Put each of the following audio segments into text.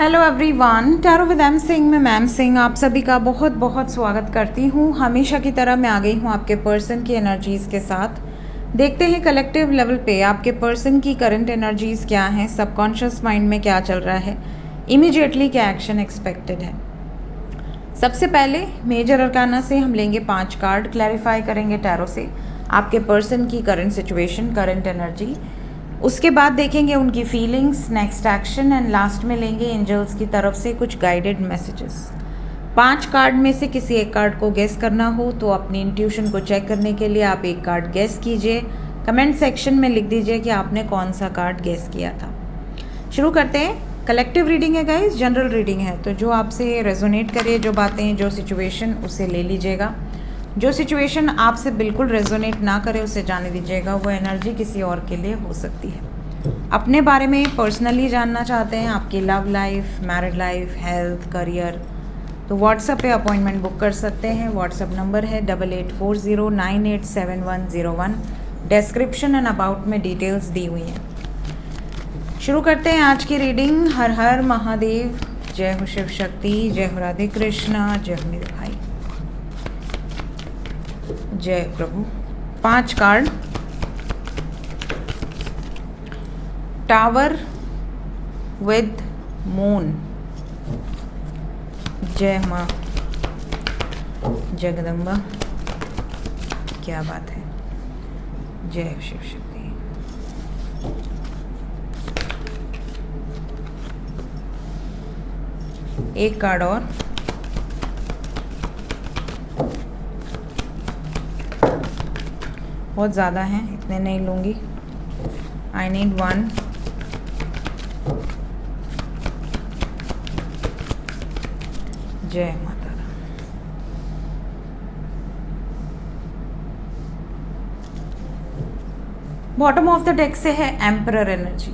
Hello everyone, tarot with M Singh में ma'am Singh आप सभी का बहुत बहुत स्वागत करती हूँ। हमेशा की तरह मैं आ गई हूँ आपके पर्सन की एनर्जीज़ के साथ। देखते हैं कलेक्टिव लेवल पे आपके पर्सन की करंट एनर्जीज़ क्या हैं, सबकॉन्शियस माइंड में क्या चल रहा है, इमीडिएटली क्या एक्शन एक्सपेक्टेड है। सबसे पहले मेजर अरकाना से हम लेंगे 5 कार्ड, क्लैरिफाई करेंगे टैरो से आपके पर्सन की करंट सिचुएशन, करंट एनर्जी। उसके बाद देखेंगे उनकी feelings, next action and last में लेंगे एंजल्स की तरफ से कुछ गाइडेड मैसेजेस। 5 कार्ड में से किसी एक कार्ड को गेस करना हो तो अपनी इंट्यूशन को चेक करने के लिए आप एक कार्ड गेस कीजिए। कमेंट सेक्शन में लिख दीजिए कि आपने कौन सा कार्ड गेस किया था। शुरू करते हैं। कलेक्टिव रीडिंग है गाइस, जनरल रीडिंग है, तो जो आपसे रेजोनेट करे, जो बातें, जो सिचुएशन, उसे ले लीजिएगा। जो सिचुएशन आपसे बिल्कुल रेजोनेट ना करे उसे जाने दीजिएगा। वो एनर्जी किसी और के लिए हो सकती है। अपने बारे में पर्सनली जानना चाहते हैं, आपकी love life, married life, health, career, तो व्हाट्सएप पे अपॉइंटमेंट बुक कर सकते हैं। व्हाट्सएप नंबर है 8840987101। डिस्क्रिप्शन एंड अबाउट में डिटेल्स दी हुई हैं। शुरू करते हैं आज की रीडिंग। हर हर महादेव, जय हो शिव शक्ति, जय हो राधे कृष्णा, जय हो मेरे भाई, जय प्रभु। 5 कार्ड, टावर विद मून, जय माँ जगदम्बा, क्या बात है, जय शिव शक्ति। एक कार्ड और, बहुत ज़्यादा हैं, इतने नहीं लूँगी। I need 1। जय माता रा। बॉटम ऑफ द डेक से है एम्परर एनर्जी।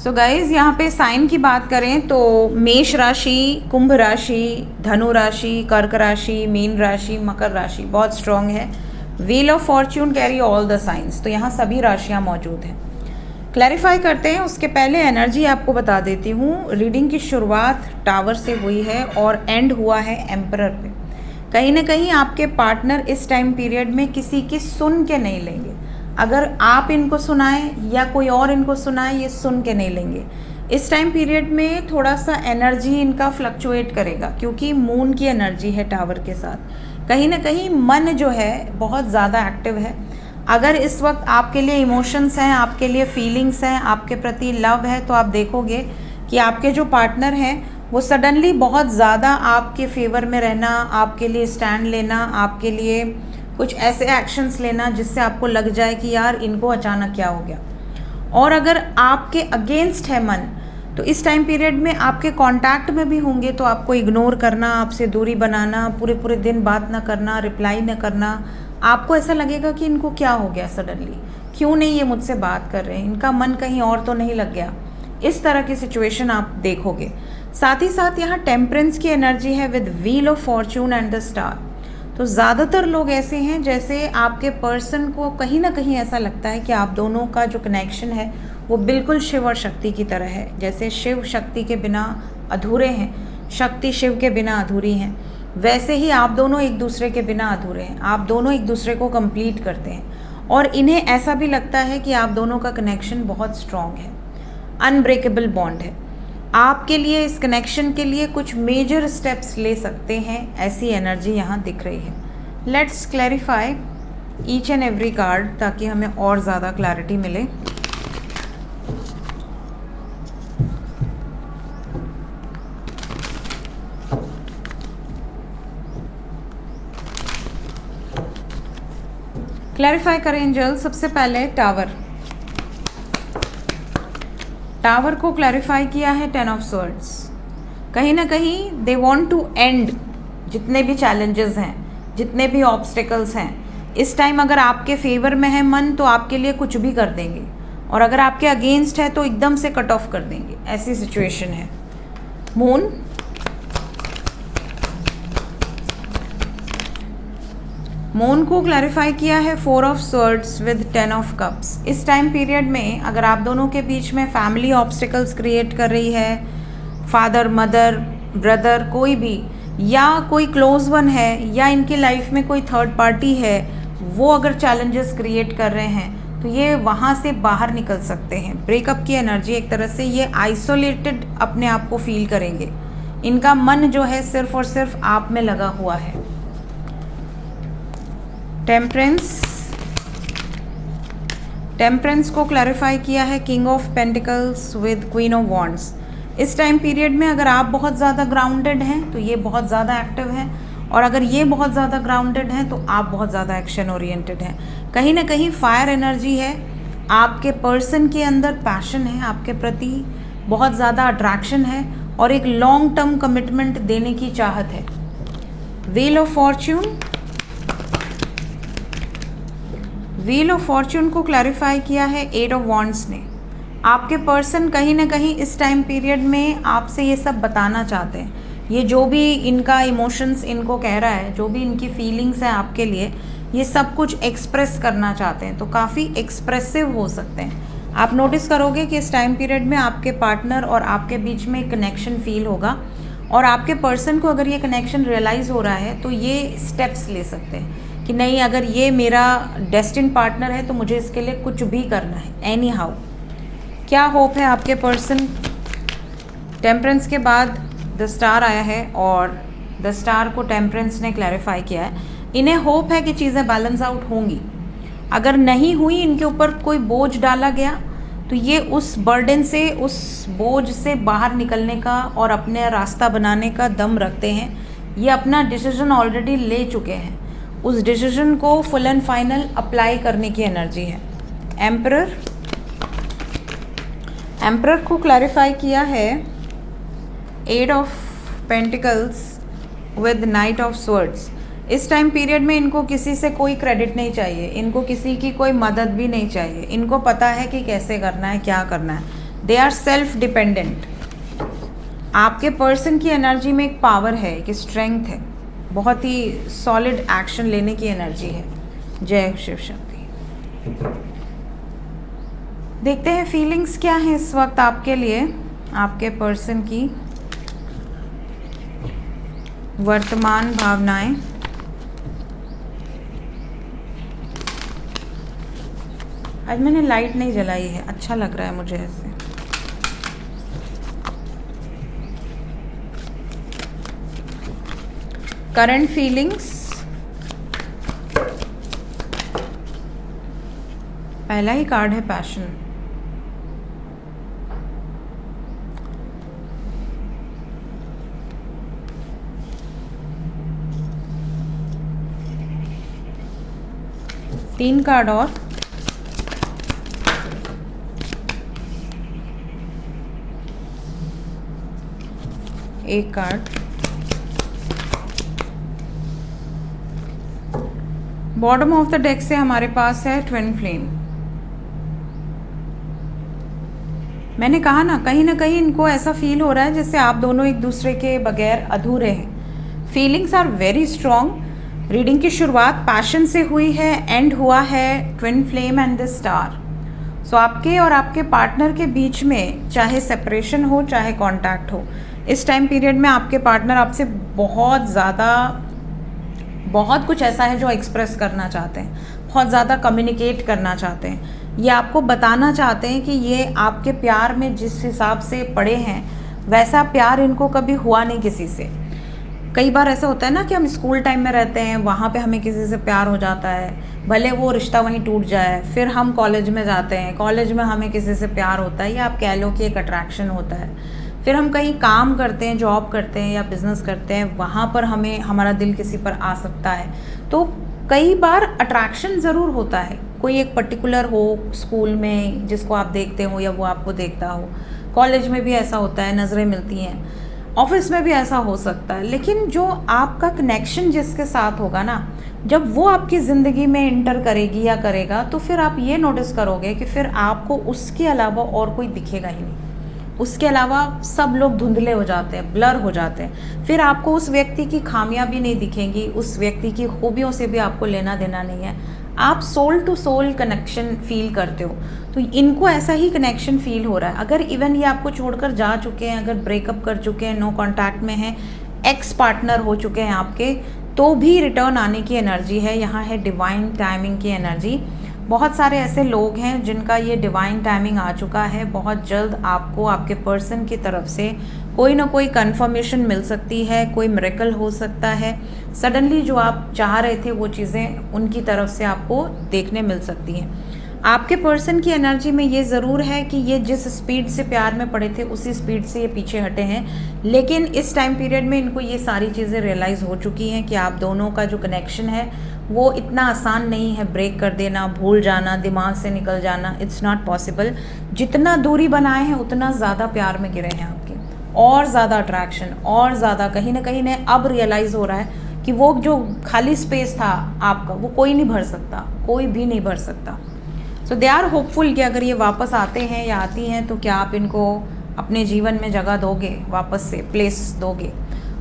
सो गाइज, यहाँ पे साइन की बात करें तो मेष राशि, कुंभ राशि, धनु राशि, कर्क राशि, मीन राशि, मकर राशि बहुत स्ट्रॉन्ग है। Wheel of Fortune carry all the science, तो यहाँ सभी राशियाँ मौजूद हैं। क्लैरिफाई करते हैं। उसके पहले एनर्जी आपको बता देती हूँ। रीडिंग की शुरुआत टावर से हुई है और एंड हुआ है एम्परर पे। कहीं ना कहीं आपके पार्टनर इस टाइम पीरियड में किसी की सुन के नहीं लेंगे। अगर आप इनको सुनाएं या कोई और इनको सुनाए, ये सुन के नहीं लेंगे। इस टाइम पीरियड में थोड़ा सा एनर्जी इनका फ्लक्चुएट करेगा क्योंकि मून की एनर्जी है टावर के साथ। कहीं ना कहीं मन जो है बहुत ज़्यादा एक्टिव है। अगर इस वक्त आपके लिए इमोशंस हैं, आपके लिए फीलिंग्स हैं, आपके प्रति लव है, तो आप देखोगे कि आपके जो पार्टनर हैं वो सडनली बहुत ज़्यादा आपके फेवर में रहना, आपके लिए स्टैंड लेना, आपके लिए कुछ ऐसे एक्शंस लेना जिससे आपको लग जाए कि यार इनको अचानक क्या हो गया। और अगर आपके अगेंस्ट है मन, तो इस टाइम पीरियड में आपके कांटेक्ट में भी होंगे तो आपको इग्नोर करना, आपसे दूरी बनाना, पूरे पूरे दिन बात ना करना, रिप्लाई ना करना। आपको ऐसा लगेगा कि इनको क्या हो गया सडनली, क्यों नहीं ये मुझसे बात कर रहे हैं, इनका मन कहीं और तो नहीं लग गया। इस तरह की सिचुएशन आप देखोगे। साथ ही साथ यहाँ टेम्परेंस की एनर्जी है with wheel of Fortune and the star. तो ज़्यादातर लोग ऐसे हैं जैसे आपके पर्सन को कहीं ना कहीं ऐसा लगता है कि आप दोनों का जो कनेक्शन है वो बिल्कुल शिव और शक्ति की तरह है। जैसे शिव शक्ति के बिना अधूरे हैं, शक्ति शिव के बिना अधूरी हैं, वैसे ही आप दोनों एक दूसरे के बिना अधूरे हैं। आप दोनों एक दूसरे को कंप्लीट करते हैं और इन्हें ऐसा भी लगता है कि आप दोनों का कनेक्शन बहुत स्ट्रॉन्ग है, अनब्रेकेबल बॉन्ड है। आपके लिए इस कनेक्शन के लिए कुछ मेजर स्टेप्स ले सकते हैं, ऐसी एनर्जी यहाँ दिख रही है। Let's clarify each and every card ताकि हमें और ज़्यादा क्लैरिटी मिले। क्लैरिफाई करें एंजल। सबसे पहले टावर, टावर को क्लैरिफाई किया है 10 ऑफ स्वॉर्ड्स। कहीं ना कहीं दे वांट टू एंड जितने भी चैलेंजेस हैं, जितने भी ऑब्स्टिकल्स हैं। इस टाइम अगर आपके फेवर में है मन तो आपके लिए कुछ भी कर देंगे, और अगर आपके अगेंस्ट है तो एकदम से कट ऑफ कर देंगे, ऐसी सिचुएशन है। मून, मून को क्लैरिफाई किया है 4 of swords with 10 of cups. इस टाइम पीरियड में अगर आप दोनों के बीच में फैमिली ऑब्स्टिकल्स क्रिएट कर रही है, फादर, मदर, ब्रदर, कोई भी, या कोई क्लोज वन है, या इनकी लाइफ में कोई थर्ड पार्टी है, वो अगर चैलेंजेस क्रिएट कर रहे हैं तो ये वहाँ से बाहर निकल सकते हैं। ब्रेकअप की एनर्जी, एक तरह से ये आइसोलेटेड अपने आप को फील करेंगे। इनका मन जो है सिर्फ और सिर्फ आप में लगा हुआ है। टेम्परेंस को क्लैरिफाई किया है king of pentacles with queen of wands. इस टाइम पीरियड में अगर आप बहुत ज़्यादा ग्राउंडेड हैं तो ये बहुत ज़्यादा एक्टिव है, और अगर ये बहुत ज़्यादा ग्राउंडेड हैं तो आप बहुत ज़्यादा एक्शन ओरिएंटेड हैं। कहीं ना कहीं फायर एनर्जी है, आपके पर्सन के अंदर पैशन है, आपके प्रति बहुत ज़्यादा अट्रैक्शन है, और एक लॉन्ग टर्म कमिटमेंट देने की चाहत है। व्हील ऑफ फॉर्च्यून को क्लैरिफाई किया है 8 ऑफ वॉन्ड्स ने। आपके पर्सन कहीं ना कहीं इस टाइम पीरियड में आपसे ये सब बताना चाहते हैं। ये जो भी इनका इमोशंस इनको कह रहा है, जो भी इनकी फीलिंग्स हैं आपके लिए, ये सब कुछ एक्सप्रेस करना चाहते हैं, तो काफ़ी एक्सप्रेसिव हो सकते हैं। आप नोटिस करोगे कि इस टाइम पीरियड में आपके पार्टनर और आपके बीच में कनेक्शन फील होगा, और आपके पर्सन को अगर ये कनेक्शन रियलाइज़ हो रहा है तो ये स्टेप्स ले सकते हैं कि नहीं, अगर ये मेरा डेस्टिन्ड पार्टनर है तो मुझे इसके लिए कुछ भी करना है, एनी हाउ। क्या होप है आपके पर्सन? टेम्परेंस के बाद द स्टार आया है, और द स्टार को टेम्परेंस ने क्लैरिफाई किया है। इन्हें होप है कि चीज़ें बैलेंस आउट होंगी। अगर नहीं हुई, इनके ऊपर कोई बोझ डाला गया, तो ये उस बर्डन से, उस बोझ से बाहर निकलने का और अपने रास्ता बनाने का दम रखते हैं। ये अपना डिसीजन ऑलरेडी ले चुके हैं, उस डिसीजन को फुल एंड फाइनल अप्लाई करने की एनर्जी है। एम्परर को क्लैरिफाई किया है 8 of pentacles with night of swords. इस टाइम पीरियड में इनको किसी से कोई क्रेडिट नहीं चाहिए, इनको किसी की कोई मदद भी नहीं चाहिए। इनको पता है कि कैसे करना है, क्या करना है। They are self dependent. आपके पर्सन की एनर्जी में एक पावर है, एक स्ट्रेंथ है, बहुत ही सॉलिड एक्शन लेने की एनर्जी है। जय शिव शक्ति। देखते हैं फीलिंग्स क्या है इस वक्त आपके लिए, आपके पर्सन की वर्तमान भावनाएं। आज मैंने लाइट नहीं जलाई है, अच्छा लग रहा है मुझे ऐसे। करंट फीलिंग्स, पहला ही कार्ड है पैशन। तीन कार्ड और, एक card. Bottom of the deck से हमारे पास है ट्विन फ्लेम। मैंने कहा ना कहीं इनको ऐसा फील हो रहा है जैसे आप दोनों एक दूसरे के बगैर अधूरे हैं। Feelings are very strong. Reading की शुरुआत पैशन से हुई है, एंड हुआ है twin flame and the star. So आपके और आपके पार्टनर के बीच में चाहे सेपरेशन हो चाहे कॉन्टैक्ट हो, इस टाइम पीरियड में आपके पार्टनर आपसे बहुत कुछ ऐसा है जो एक्सप्रेस करना चाहते हैं, बहुत ज़्यादा कम्युनिकेट करना चाहते हैं। ये आपको बताना चाहते हैं कि ये आपके प्यार में जिस हिसाब से पड़े हैं वैसा प्यार इनको कभी हुआ नहीं किसी से। कई बार ऐसा होता है ना कि हम स्कूल टाइम में रहते हैं, वहाँ पे हमें किसी से प्यार हो जाता है, भले वो रिश्ता वहीं टूट जाए। फिर हम कॉलेज में जाते हैं, कॉलेज में हमें किसी से प्यार होता है, या आप कह लो कि एक अट्रैक्शन होता है। फिर हम कहीं काम करते हैं, जॉब करते हैं या बिज़नेस करते हैं, वहाँ पर हमारा दिल किसी पर आ सकता है। तो कई बार अट्रैक्शन ज़रूर होता है, कोई एक पर्टिकुलर हो स्कूल में जिसको आप देखते हो या वो आपको देखता हो। कॉलेज में भी ऐसा होता है, नज़रें मिलती हैं, ऑफिस में भी ऐसा हो सकता है। लेकिन जो आपका कनेक्शन जिसके साथ होगा ना, जब वो आपकी ज़िंदगी में इंटर करेगी या करेगा, तो फिर आप ये नोटिस करोगे कि फिर आपको उसके अलावा और कोई दिखेगा ही नहीं। उसके अलावा सब लोग धुंधले हो जाते हैं, ब्लर हो जाते हैं। फिर आपको उस व्यक्ति की खामियां भी नहीं दिखेंगी, उस व्यक्ति की खूबियों से भी आपको लेना देना नहीं है। आप soul to soul connection feel करते हो, तो इनको ऐसा ही कनेक्शन फील हो रहा है। अगर इवन ये आपको छोड़कर जा चुके हैं, अगर ब्रेकअप कर चुके हैं, नो कॉन्टैक्ट में हैं, एक्स पार्टनर हो चुके हैं आपके, तो भी रिटर्न आने की एनर्जी है। यहाँ है डिवाइन टाइमिंग की एनर्जी। बहुत सारे ऐसे लोग हैं जिनका ये डिवाइन टाइमिंग आ चुका है। बहुत जल्द आपको आपके पर्सन की तरफ से कोई ना कोई कंफर्मेशन मिल सकती है, कोई मिरेकल हो सकता है। सडनली जो आप चाह रहे थे वो चीज़ें उनकी तरफ से आपको देखने मिल सकती हैं। आपके पर्सन की एनर्जी में ये ज़रूर है कि ये जिस स्पीड से प्यार में पड़े थे उसी स्पीड से ये पीछे हटे हैं, लेकिन इस टाइम पीरियड में इनको ये सारी चीज़ें रियलाइज़ हो चुकी हैं कि आप दोनों का जो कनेक्शन है वो इतना आसान नहीं है ब्रेक कर देना, भूल जाना, दिमाग से निकल जाना। It's not possible. जितना दूरी बनाए हैं उतना ज़्यादा प्यार में गिरे हैं आपके, और ज़्यादा अट्रैक्शन, और ज़्यादा कहीं ना कहीं ने अब रियलाइज़ हो रहा है कि वो जो खाली स्पेस था आपका वो कोई नहीं भर सकता, कोई भी नहीं भर सकता। सो दे आर होपफुल कि अगर ये वापस आते हैं या आती हैं तो क्या आप इनको अपने जीवन में जगह दोगे, वापस से प्लेस दोगे।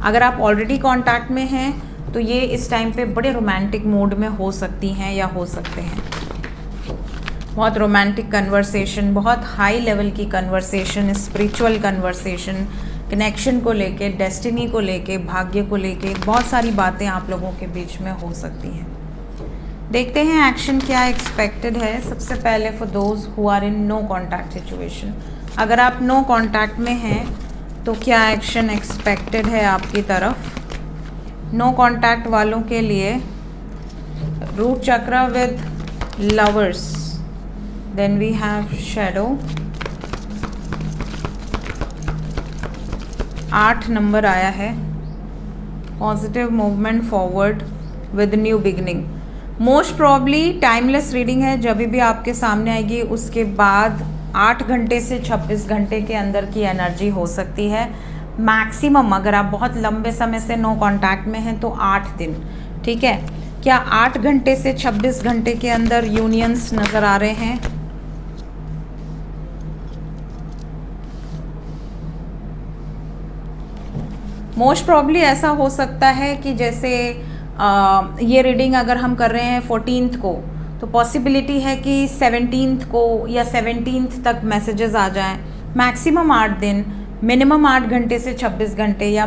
अगर आप ऑलरेडी कांटेक्ट में हैं तो ये इस टाइम पे बड़े रोमांटिक मूड में हो सकती हैं या हो सकते हैं। बहुत रोमांटिक कन्वर्सेशन, बहुत हाई लेवल की कन्वर्सेशन, स्पिरिचुअल कन्वर्सेशन, कनेक्शन को लेके, डेस्टिनी को लेके, भाग्य को लेके बहुत सारी बातें आप लोगों के बीच में हो सकती हैं। देखते हैं एक्शन क्या एक्सपेक्टेड है। सबसे पहले for those who are in no contact situation, अगर आप नो कॉन्टैक्ट में हैं तो क्या एक्शन एक्सपेक्टेड है आपकी तरफ। नो कॉन्टैक्ट वालों के लिए root chakra with lovers, then we have shadow, 8 number आया है, positive movement forward with new beginning. Most probably timeless reading है, जब भी आपके सामने आएगी उसके बाद 8 घंटे से 26 घंटे के अंदर की एनर्जी हो सकती है मैक्सिमम। अगर आप बहुत लंबे समय से नो कांटेक्ट में हैं तो 8 दिन, ठीक है। क्या 8 घंटे से 26 घंटे के अंदर यूनियंस नज़र आ रहे हैं? मोस्ट प्रॉब्ली ऐसा हो सकता है कि जैसे ये रीडिंग अगर हम कर रहे हैं 14th को, तो पॉसिबिलिटी है कि 17th को या 17th तक मैसेजेस आ जाएं। मैक्सिमम 8 दिन, मिनिमम 8 घंटे से 26 घंटे या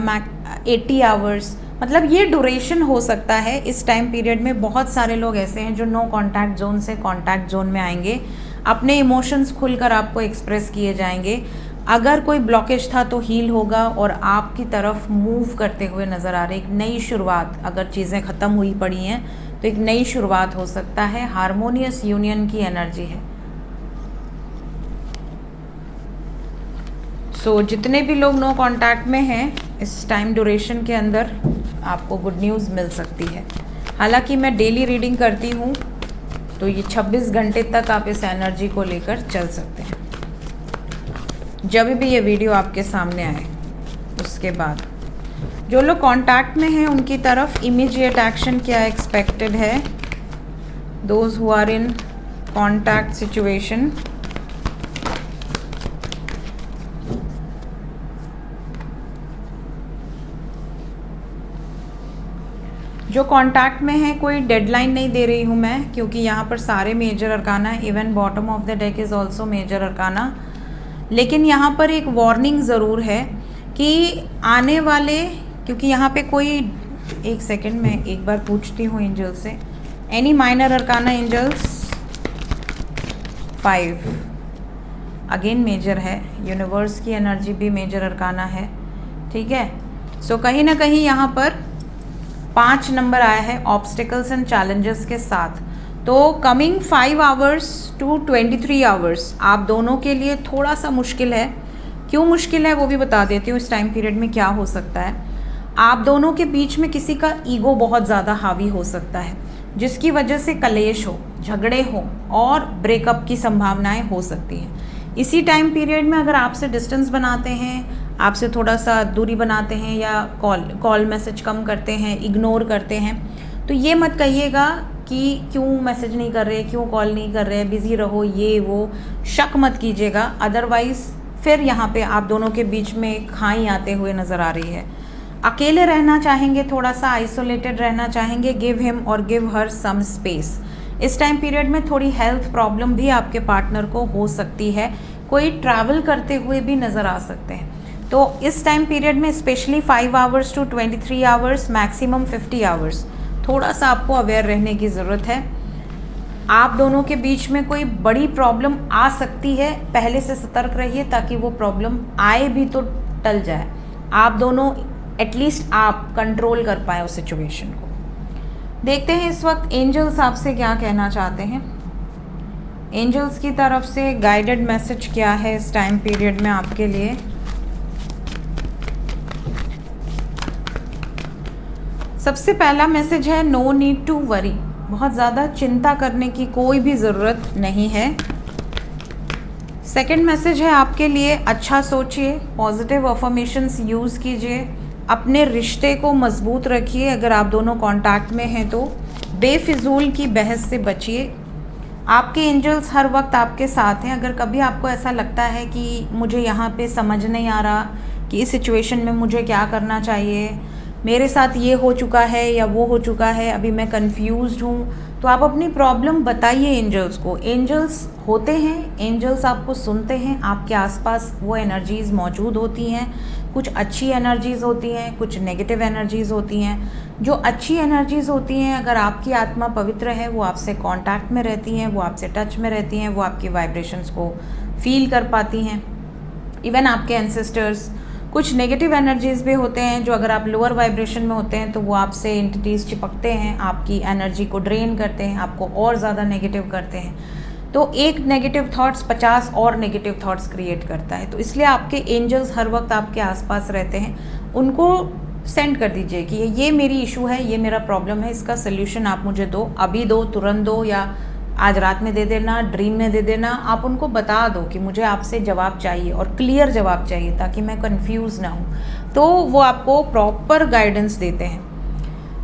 80 आवर्स, मतलब ये ड्यूरेशन हो सकता है। इस टाइम पीरियड में बहुत सारे लोग ऐसे हैं जो नो कॉन्टैक्ट जोन से कॉन्टैक्ट जोन में आएंगे, अपने इमोशंस खुलकर आपको एक्सप्रेस किए जाएंगे। अगर कोई ब्लॉकेज था तो हील होगा और आपकी तरफ मूव करते हुए नज़र आ रहे। एक नई शुरुआत, अगर चीज़ें ख़त्म हुई पड़ी हैं तो एक नई शुरुआत हो सकता है। हारमोनियस यूनियन की एनर्जी है। सो जितने भी लोग नो कांटेक्ट में हैं इस टाइम ड्यूरेशन के अंदर आपको गुड न्यूज़ मिल सकती है। हालांकि मैं डेली रीडिंग करती हूँ तो ये 26 घंटे तक आप इस एनर्जी को लेकर चल सकते हैं। जब भी ये वीडियो आपके सामने आए उसके बाद जो लोग कांटेक्ट में हैं उनकी तरफ इमीडिएट एक्शन क्या एक्सपेक्टेड है। Those who are in contact situation, जो कांटेक्ट में है कोई डेडलाइन नहीं दे रही हूँ मैं, क्योंकि यहाँ पर सारे मेजर अरकाना है। Even bottom of the deck is also major arcana. लेकिन यहाँ पर एक वार्निंग ज़रूर है कि आने वाले, क्योंकि यहाँ पे कोई, एक सेकंड में एक बार पूछती हूँ एंजल से, any minor arcana angels. 5 again major है, यूनिवर्स की एनर्जी भी मेजर अरकाना है, ठीक है। सो कहीं ना कहीं यहाँ पर 5 नंबर आया है ऑब्स्टिकल्स एंड चैलेंजेस के साथ। तो कमिंग 5 आवर्स टू 23 आवर्स आप दोनों के लिए थोड़ा सा मुश्किल है। क्यों मुश्किल है वो भी बता देती हूँ। इस टाइम पीरियड में क्या हो सकता है, आप दोनों के बीच में किसी का ईगो बहुत ज़्यादा हावी हो सकता है, जिसकी वजह से कलेश हो, झगड़े हो और ब्रेकअप की संभावनाएं हो सकती हैं। इसी टाइम पीरियड में अगर आपसे डिस्टेंस बनाते हैं, आपसे थोड़ा सा दूरी बनाते हैं या कॉल मैसेज कम करते हैं, इग्नोर करते हैं, तो ये मत कहिएगा कि क्यों मैसेज नहीं कर रहे, क्यों कॉल नहीं कर रहे, बिज़ी रहो, ये वो शक मत कीजिएगा। अदरवाइज़ फिर यहाँ पे आप दोनों के बीच में खाई आते हुए नज़र आ रही है। अकेले रहना चाहेंगे, थोड़ा सा आइसोलेटेड रहना चाहेंगे, गिव हिम और गिव हर सम स्पेस। इस टाइम पीरियड में थोड़ी हेल्थ प्रॉब्लम भी आपके पार्टनर को हो सकती है, कोई ट्रैवल करते हुए भी नज़र आ सकते हैं। तो इस टाइम पीरियड में specially 5 hours to 23 hours, maximum 50 hours, थोड़ा सा आपको अवेयर रहने की ज़रूरत है। आप दोनों के बीच में कोई बड़ी प्रॉब्लम आ सकती है, पहले से सतर्क रहिए ताकि वो प्रॉब्लम आए भी तो टल जाए, आप दोनों एटलीस्ट आप कंट्रोल कर पाए उस सिचुएशन को। देखते हैं इस वक्त एंजल्स आपसे क्या कहना चाहते हैं। एंजल्स की तरफ से गाइडेड मैसेज क्या है इस टाइम पीरियड में आपके लिए। सबसे पहला मैसेज है नो नीड टू वरी, बहुत ज़्यादा चिंता करने की कोई भी ज़रूरत नहीं है। सेकंड मैसेज है आपके लिए अच्छा सोचिए, पॉजिटिव अफर्मेशंस यूज़ कीजिए, अपने रिश्ते को मजबूत रखिए। अगर आप दोनों कांटेक्ट में हैं तो बेफिजूल की बहस से बचिए। आपके एंजल्स हर वक्त आपके साथ हैं। अगर कभी आपको ऐसा लगता है कि मुझे यहाँ पे समझ नहीं आ रहा कि इस सिचुएशन में मुझे क्या करना चाहिए, मेरे साथ ये हो चुका है या वो हो चुका है, अभी मैं कंफ्यूज्ड हूँ, तो आप अपनी प्रॉब्लम बताइए एंजल्स को। एंजल्स होते हैं, एंजल्स आपको सुनते हैं, आपके आसपास वो एनर्जीज़ मौजूद होती हैं। कुछ अच्छी एनर्जीज़ होती हैं, कुछ नेगेटिव एनर्जीज़ होती हैं। जो अच्छी एनर्जीज़ होती हैं, अगर आपकी आत्मा पवित्र है, वो आपसे कांटेक्ट में रहती हैं, वो आपसे टच में रहती हैं, वो आपकी वाइब्रेशंस को फील कर पाती हैं, इवन आपके एंसेस्टर्स। कुछ नेगेटिव एनर्जीज़ भी होते हैं जो अगर आप लोअर वाइब्रेशन में होते हैं तो वो आपसे एंटिटीज़ चिपकते हैं, आपकी एनर्जी को ड्रेन करते हैं, आपको और ज़्यादा नेगेटिव करते हैं। तो एक नेगेटिव थॉट्स 50 और नेगेटिव थॉट्स क्रिएट करता है। तो इसलिए आपके एंजल्स हर वक्त आपके आसपास रहते हैं, उनको सेंड कर दीजिए कि ये मेरी इशू है, ये मेरा प्रॉब्लम है, इसका सोल्यूशन आप मुझे दो, अभी दो, तुरंत दो, या आज रात में दे देना, ड्रीम में दे देना। आप उनको बता दो कि मुझे आपसे जवाब चाहिए और क्लियर जवाब चाहिए ताकि मैं कंफ्यूज ना हूँ। तो वो आपको प्रॉपर गाइडेंस देते हैं।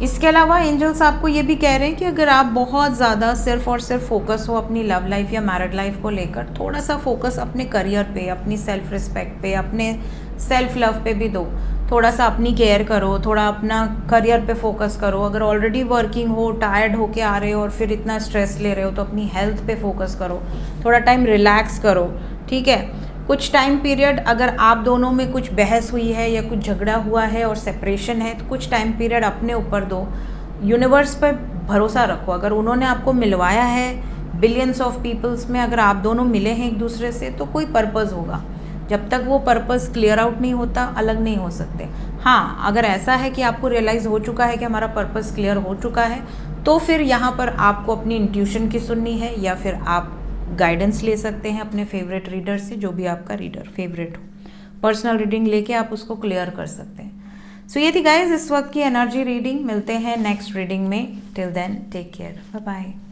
इसके अलावा एंजल्स आपको ये भी कह रहे हैं कि अगर आप बहुत ज़्यादा सिर्फ और सिर्फ फोकस हो अपनी लव लाइफ या मैरिड लाइफ को लेकर, थोड़ा सा फोकस अपने करियर पे, अपनी सेल्फ रिस्पेक्ट पे, अपने सेल्फ लव पे भी दो। थोड़ा सा अपनी केयर करो, थोड़ा अपना करियर पे फोकस करो। अगर ऑलरेडी वर्किंग हो, टायर्ड होके आ रहे हो और फिर इतना स्ट्रेस ले रहे हो तो अपनी हेल्थ पे फोकस करो, थोड़ा टाइम रिलैक्स करो, ठीक है। कुछ टाइम पीरियड अगर आप दोनों में कुछ बहस हुई है या कुछ झगड़ा हुआ है और सेपरेशन है, तो कुछ टाइम पीरियड अपने ऊपर दो, यूनिवर्स पर भरोसा रखो। अगर उन्होंने आपको मिलवाया है बिलियंस ऑफ पीपल्स में, अगर आप दोनों मिले हैं एक दूसरे से, तो कोई पर्पज़ होगा। जब तक वो पर्पज़ क्लियर आउट नहीं होता, अलग नहीं हो सकते। हाँ, अगर ऐसा है कि आपको रियलाइज़ हो चुका है कि हमारा पर्पज़ क्लियर हो चुका है, तो फिर यहाँ पर आपको अपनी इंट्यूशन की सुननी है या फिर आप गाइडेंस ले सकते हैं अपने फेवरेट रीडर से, जो भी आपका रीडर फेवरेट हो। पर्सनल रीडिंग लेके आप उसको क्लियर कर सकते हैं। सो ये थी गाइज इस वक्त की एनर्जी रीडिंग। मिलते हैं नेक्स्ट रीडिंग में। Till then take care, bye bye.